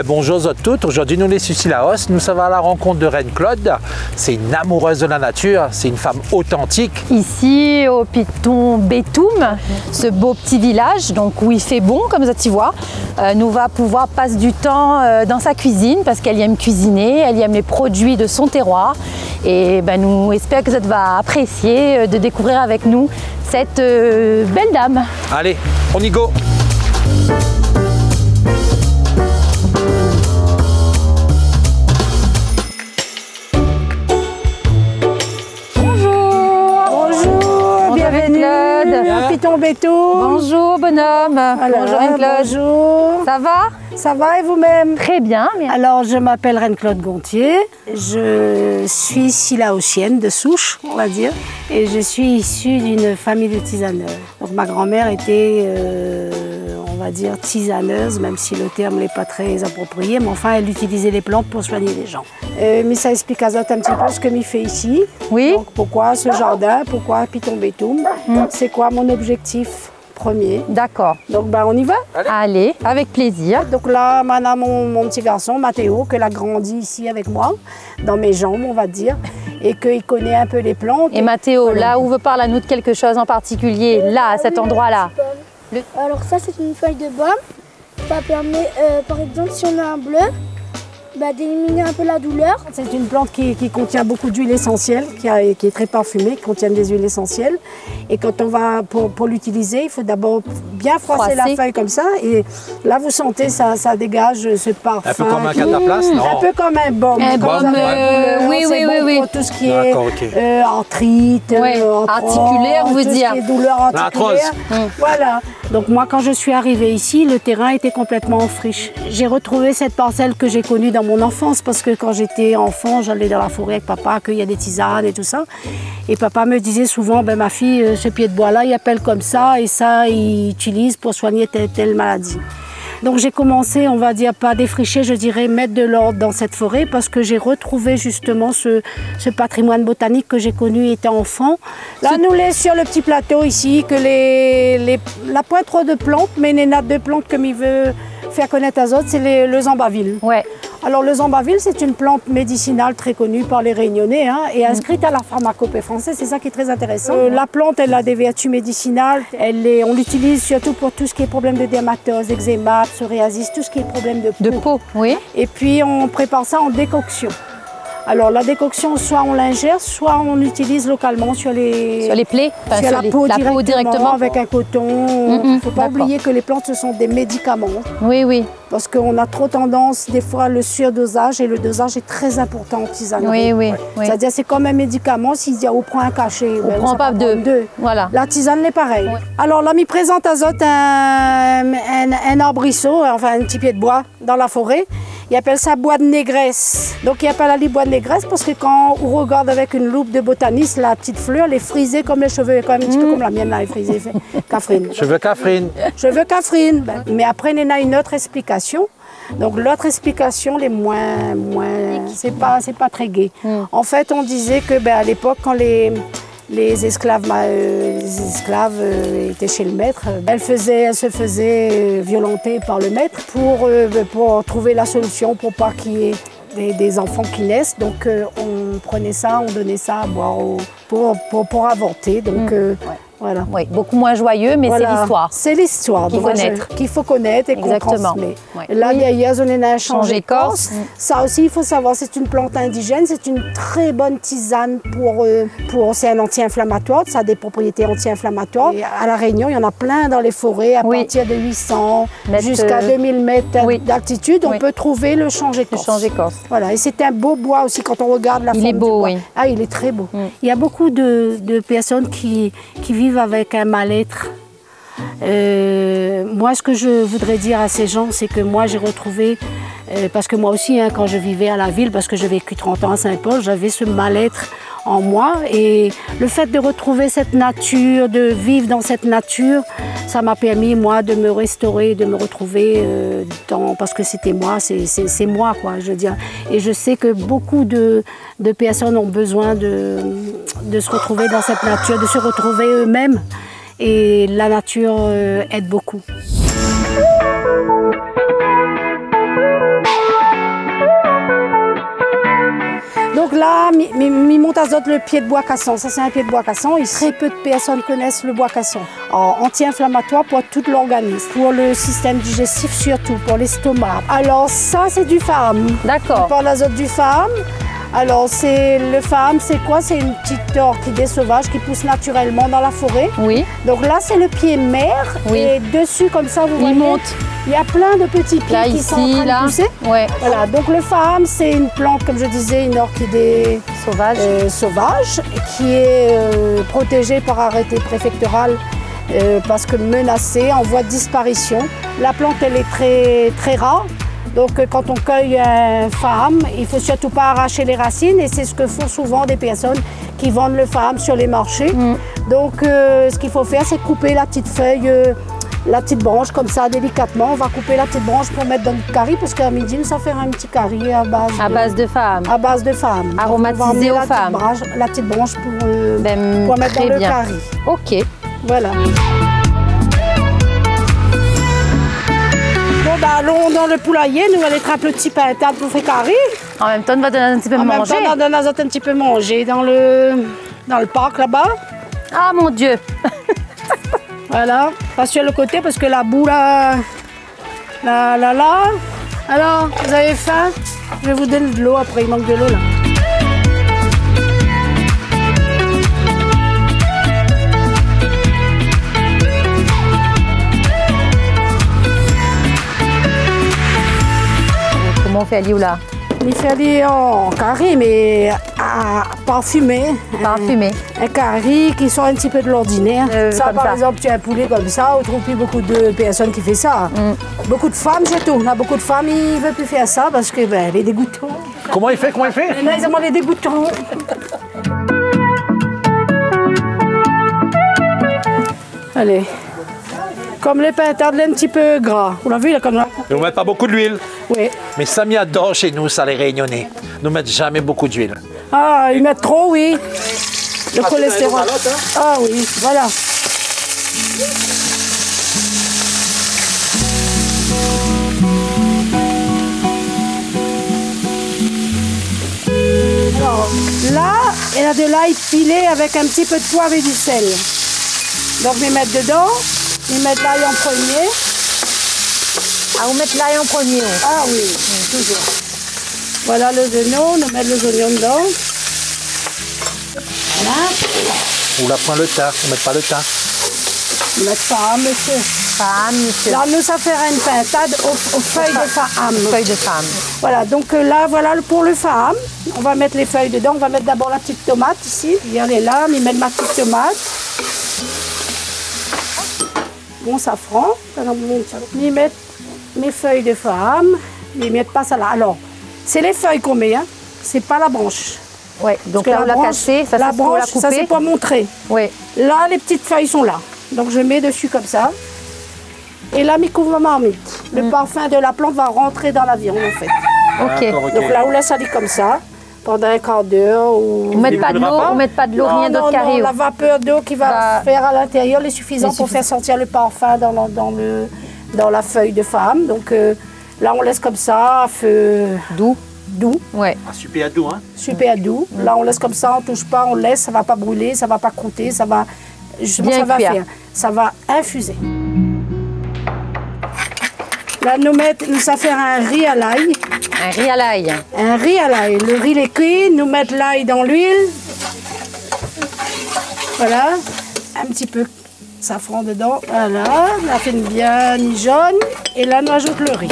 Bonjour à toutes, aujourd'hui nous les Sucy Laos, nous sommes à la rencontre de Reine Claude. C'est une amoureuse de la nature, c'est une femme authentique. Ici au Piton Bétoum, ce beau petit village donc où il fait bon comme ça tu vois, nous va pouvoir passer du temps dans sa cuisine parce qu'elle aime cuisiner, elle aime les produits de son terroir et nous espérons que ça va apprécier de découvrir avec nous cette belle dame. Allez, on y go! Piton Bétoum. Bonjour bonhomme. Alors, bonjour Reine-Claude. Bonjour. Ça va? Ça va et vous-même? Très bien. Merci. Alors je m'appelle Reine-Claude Gontier. Je suis ici laotienne de souche, on va dire. Et je suis issue d'une famille de tisaneurs. Donc ma grand-mère était, on va dire, tisaneuse, même si le terme n'est pas très approprié. Mais enfin, elle utilisait les plantes pour soigner les gens. Mais ça explique à Zot un petit peu ce que m'y fait ici. Oui. Donc pourquoi ce jardin? Pourquoi Piton Bétoum? C'est quoi mon objectif premier? D'accord. Donc on y va? Allez, avec plaisir. Donc là, maintenant mon petit garçon, Mathéo, qu'elle a grandi ici avec moi, dans mes jambes, on va dire, et qu'il connaît un peu les plantes. Et Mathéo, là où veut parler à nous de quelque chose en particulier, là, à cet endroit-là? Alors ça, c'est une feuille de baume. Ça permet, par exemple, si on a un bleu, d'éliminer un peu la douleur. C'est une plante qui contient beaucoup d'huile essentielle, qui est très parfumée, qui contient des huiles essentielles. Et quand on va, pour l'utiliser, il faut d'abord bien froisser la feuille comme ça. Et là, vous sentez, ça dégage ce parfum. Un peu comme un cataplasme, non? Un peu comme un baume. Un baume, oui. Pour tout ce qui est arthrite, articulaire, on veut dire. Tout ce qui est douleur articulaire. Voilà. Donc moi, quand je suis arrivée ici, le terrain était complètement en friche. J'ai retrouvé cette parcelle que j'ai connue dans mon enfance, parce que quand j'étais enfant, j'allais dans la forêt avec papa, cueillir des tisanes et tout ça. Et papa me disait souvent, ma fille, ce pied de bois-là, il appelle comme ça, et ça, il utilise pour soigner telle maladie. Donc j'ai commencé, on va dire, pas défricher, je dirais mettre de l'ordre dans cette forêt, parce que j'ai retrouvé justement ce patrimoine botanique que j'ai connu étant enfant. Là, nous les sur le petit plateau ici, que la point trop de plantes, mais les nattes de plantes comme il veut faire connaître à autres, c'est le zambaville. Ouais. Alors le zambaville, c'est une plante médicinale très connue par les Réunionnais et inscrite à la pharmacopée française, c'est ça qui est très intéressant. La plante, elle a des vertus médicinales, on l'utilise surtout pour tout ce qui est problème de dermatose, eczéma, psoriasis, tout ce qui est problème de peau. De peau, oui. Et puis on prépare ça en décoction. Alors la décoction, soit on l'ingère, soit on utilise localement sur les plaies, sur la peau directement avec un coton. Il ne faut pas oublier que les plantes, ce sont des médicaments. Oui. Parce qu'on a trop tendance, des fois, le surdosage, et le dosage est très important en tisanerie. Oui. C'est-à-dire c'est comme un médicament, s'il dit on prend un cachet, on prend pas deux. Voilà. La tisane est pareil. Ouais. Alors là, il présente à Zot un arbrisseau, enfin un petit pied de bois dans la forêt. Il appelle ça bois de négresse. Donc il appelle ça bois de négresse parce que quand on regarde avec une loupe de botaniste, la petite fleur, elle est frisée comme les cheveux, quand même un petit peu comme la mienne là, elle est frisée, Catherine. Cheveux Catherine. Cheveux Catherine. Mais après, il y a une autre explication. Donc l'autre explication, les moins c'est pas très gai. En fait, on disait que à l'époque, quand les esclaves étaient chez le maître, elle se faisait violenter par le maître pour trouver la solution pour pas qu'il y ait des enfants qui naissent. Donc on prenait ça, on donnait ça à boire pour avorter. Donc voilà. Oui, beaucoup moins joyeux, mais c'est l'histoire. C'est l'histoire qu'il faut connaître et qu'on transmet. Ouais. Là, il y a un changé corse. Ça aussi, il faut savoir, c'est une plante indigène, c'est une très bonne tisane c'est un anti-inflammatoire, ça a des propriétés anti-inflammatoires. À La Réunion, il y en a plein dans les forêts, à partir de 800 jusqu'à 2000 mètres d'altitude, on peut trouver le changé corse. Voilà, et c'est un beau bois aussi quand on regarde la forme du bois. Ah, il est très beau. Il y a beaucoup de personnes qui vivent avec un mal-être. Moi, ce que je voudrais dire à ces gens, c'est que moi, j'ai retrouvé, parce que moi aussi, quand je vivais à la ville, parce que j'ai vécu 30 ans à Saint-Paul, j'avais ce mal-être en moi. Et le fait de retrouver cette nature, de vivre dans cette nature, ça m'a permis, moi, de me restaurer, de me retrouver parce que c'était moi, c'est moi, quoi, je veux dire. Et je sais que beaucoup de personnes ont besoin de se retrouver dans cette nature, de se retrouver eux-mêmes. Et la nature aide beaucoup. là, mi-monte azote le pied de bois cassant. Ça, c'est un pied de bois cassant. Et très peu de personnes connaissent le bois cassant. Anti-inflammatoire pour tout l'organisme, pour le système digestif surtout, pour l'estomac. Alors ça, c'est du FAM. D'accord. Pour l'azote du FAM. Alors, le FAM, c'est quoi? C'est une petite orchidée sauvage qui pousse naturellement dans la forêt. Oui. Donc là, c'est le pied mère. Oui. Et dessus, comme ça, vous voyez, monte. il y a plein de petits pieds Là, qui ici, sont en train là. de pousser. Ouais. Voilà, donc le FAM, c'est une plante, comme je disais, une orchidée Sauvage. sauvage qui est protégée par arrêté préfectoral parce que menacée, en voie de disparition. La plante, elle est très, très rare. Donc quand on cueille un FAM, il ne faut surtout pas arracher les racines et c'est ce que font souvent des personnes qui vendent le FAM sur les marchés. Donc ce qu'il faut faire, c'est couper la petite feuille, la petite branche comme ça délicatement. On va couper la petite branche pour mettre dans le curry parce qu'à midi, nous allons faire un petit curry à base de FAM. À base de FAM. Aromatisé au FAM. La petite branche pour mettre dans le curry. Ok. Voilà. Bon, bah, allons dans le poulailler, nous allons être un petit pintade pour faire curry. En même temps, on va donner un petit peu En manger. même temps, on donne un petit peu manger dans le parc là-bas. Ah mon Dieu. Voilà, pas sur le côté parce que la boue là. Alors, vous avez faim? Je vais vous donner de l'eau après, il manque de l'eau là. Comment on fait à Lioula? Il fait aller en curry, mais à parfumé. Parfumé. Un curry qui sort un petit peu de l'ordinaire. Ça, comme par ça. exemple, tu as un poulet comme ça, on trouve plus beaucoup de personnes qui font ça. Beaucoup de femmes, surtout. On a beaucoup de femmes, ils ne veulent plus faire ça parce que les dégoûtants. Comment il fait? Comment il fait? Là, ils ont les dégoûtants. Allez. Comme les pintades, un petit peu gras. Vous l'avez vu, là, comme là? Et on met pas beaucoup d'huile. Oui. Mais Samy adore chez nous, ça les réunionnais. Nous mettons jamais beaucoup d'huile. Ah, ils mettent trop, oui. Le cholestérol. Ah oui, voilà. Alors, là, elle a de l'ail pilé avec un petit peu de poivre et du sel. Donc, je vais mettre dedans. Je vais mettre l'ail en premier. Ah, vous mettez l'ail en premier. Ah oui, toujours. Voilà les oignons, on met les oignons dedans. Voilà. On la prend le thym, on met pas le thym. On met pas, monsieur. Femme, monsieur. Là, nous, ça fera une pintade aux feuilles de faham. Feuille de femme. Voilà, donc là, voilà pour le faham. On va mettre les feuilles dedans. On va mettre d'abord la petite tomate ici. Regardez là, on y met ma petite tomate. Bon safran. On y met mes feuilles de faham. On y met pas ça là. Alors, c'est les feuilles qu'on met, hein. C'est pas la branche. Oui, donc là, on l'a cassé. Ça, la branche, ça, c'est pour montrer. Oui. Là, les petites feuilles sont là. Donc, je mets dessus comme ça. Et là, mi couvre ma marmite. Le parfum de la plante va rentrer dans la viande, en fait. Ok. Donc là, on laisse aller comme ça pendant un quart d'heure. Ou... On met pas de l'eau, on met pas de l'eau, rien d'autre carré. Non, la vapeur d'eau qui va faire à l'intérieur est suffisante pour faire sortir le parfum dans la feuille de femme. Donc là, on laisse comme ça, à feu doux. Ouais. Ah, super doux, hein? Super doux. Là, on laisse comme ça, on touche pas, on laisse, ça va pas brûler, ça va pas croûter, ça va... Justement, bien ça va cuire. Ça va infuser. Là, nous ça faire un riz à l'ail. Un riz à l'ail. Un riz à l'ail. Le riz est cuit, nous mettre l'ail dans l'huile. Voilà. Un petit peu de safran dedans. Voilà. La fait bien jaune. Et là, nous ajoute le riz.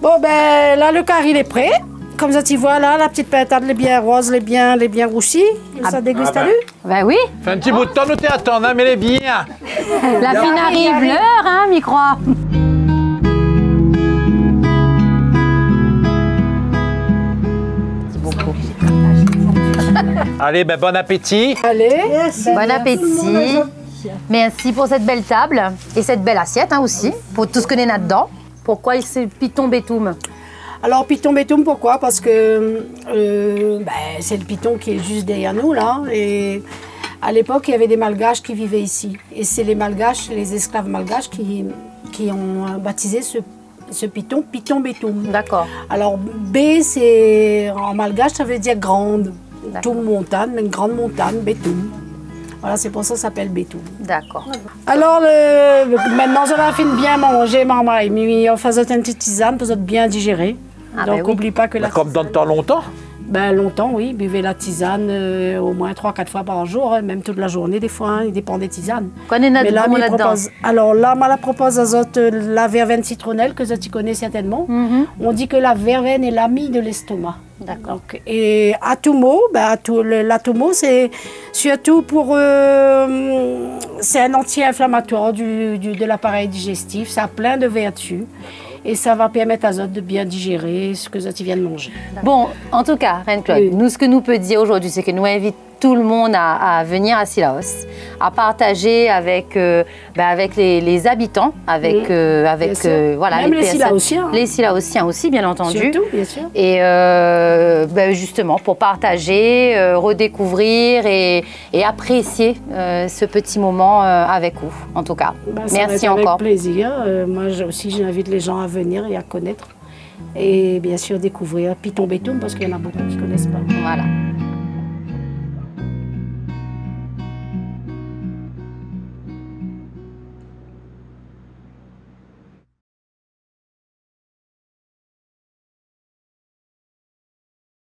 Bon, ben là, le curry il est prêt. Comme ça, tu vois, là, la petite pintade, les bien roses, les bien roussis. Ça déguste à lui. Ben oui. Fait un petit bout de temps, nous t'attendons, hein, mais les bien. La fine arrive, l'heure, hein, m'y croit. Allez, ben bon appétit. Allez. Bon appétit. Merci pour cette belle table et cette belle assiette, hein, aussi, pour tout ce qu'on est là-dedans. Pourquoi c'est Piton Bétoum? Alors, Piton Bétoum, pourquoi? Parce que c'est le Piton qui est juste derrière nous, là. Et à l'époque, il y avait des Malgaches qui vivaient ici. Et c'est les Malgaches, les esclaves malgaches, qui qui ont baptisé ce piton Bétoum. D'accord. Alors B, c'est en malgache, ça veut dire grande. Toum montagne, une grande montagne, Bétoum. Voilà, c'est pour ça que ça s'appelle Bétoum. D'accord. Alors, maintenant, on a fini de bien manger, maman, mais on faisait une petite tisane pour bien digérer. Ah donc, ben oui. n'oublie pas que la Comme dans le temps longtemps. Ben, longtemps, oui. Buvez la tisane au moins 3-4 fois par jour, hein, même toute la journée, des fois, hein, il dépend des tisanes. Quoi est notre bon là-dedans? Alors là, je propose à la verveine citronnelle, que tu connais certainement. On dit que la verveine est l'amie de l'estomac. D'accord. Et atumo, l'atumo, c'est surtout pour... c'est un anti-inflammatoire de l'appareil digestif. Ça a plein de vertus. Et ça va permettre à Zot de bien digérer ce que tu viens de manger. Bon, en tout cas, Reine Claude, nous, ce que nous peut dire aujourd'hui, c'est que nous invitons tout le monde à venir à Cilaos, à partager avec, avec les habitants, avec voilà, même les Cilaosiens. Les Cilaosiens aussi, bien entendu. Surtout, bien sûr. Et justement, pour partager, redécouvrir et apprécier ce petit moment avec vous, en tout cas. Merci encore. Avec plaisir. Moi aussi, j'invite les gens à venir et à connaître. Et bien sûr, découvrir Piton Bétoum, parce qu'il y en a beaucoup qui ne connaissent pas. Voilà.